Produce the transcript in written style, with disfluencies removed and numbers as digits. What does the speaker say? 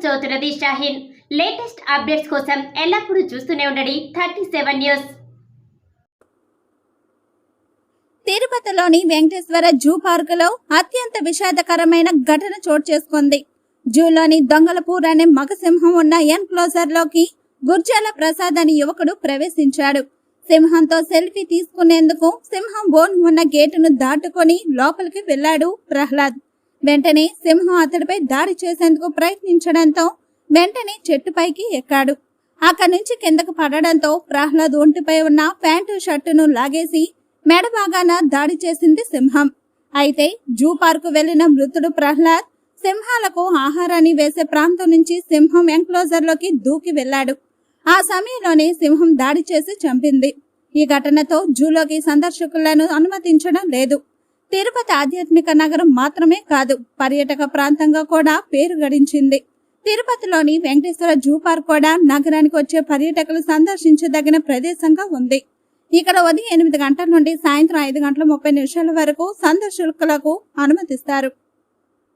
చౌతురది Shaheen. Latest updates కోసం ఎల్లప్పుడూ చూస్తూనే ఉండండి 37 న్యూస్. తిరుపతిలోని వెంకటేశ్వర జూ పార్కులో అత్యంత విషాదకరమైన ఘటన చోటు చేసుకుంది. జూలోని దొంగలపూర్ అనే మగసింహం ఉన్న ఎన్క్లోజర్ లోకి గుర్జాల ప్రసాద్ అనే యువకుడు ప్రవేశించాడు. సింహంతో సెల్ఫీ తీసుకునేందుకు సింహం బోన్ ఉన్న గేటును దాటుకొని లోపలికి వెళ్లాడు ప్రహ్లాద్. వెంటనే సింహం అతడిపై దాడి చేసేందుకు ప్రయత్నించడంతో వెంటనే చెట్టుపైకి ఎక్కాడు. అక్కడి నుంచి కిందకు పడడంతో ప్రహ్లాద్ ఒంటిపై ఉన్న ప్యాంటు షర్టును లాగేసి మెడ భాగాన దాడి చేసింది సింహం. అయితే జూ పార్కు వెళ్లిన మృతుడు ప్రహ్లాద్ సింహాలకు ఆహారాన్ని వేసే ప్రాంతం నుంచి సింహం ఎంక్లోజర్ లోకి దూకి వెళ్లాడు. ఆ సమయంలోనే సింహం దాడి చేసి చంపింది. ఈ ఘటనతో జూలోకి సందర్శకులను అనుమతించడం లేదు. తిరుపతి ఆధ్యాత్మిక నగరం మాత్రమే కాదు, పర్యాటక ప్రాంతంగా కూడా పేరు గడించింది. తిరుపతిలోని వెంకటేశ్వర జూ పార్క్ కూడా నగరానికి వచ్చే పర్యాటకులు సందర్శించదగిన ప్రదేశంగా ఉంది. ఇక్కడ ఉదయం 8 గంటల నుండి సాయంత్రం 5 గంటల 30 నిమిషాల వరకు సందర్శకులకు అనుమతిస్తారు.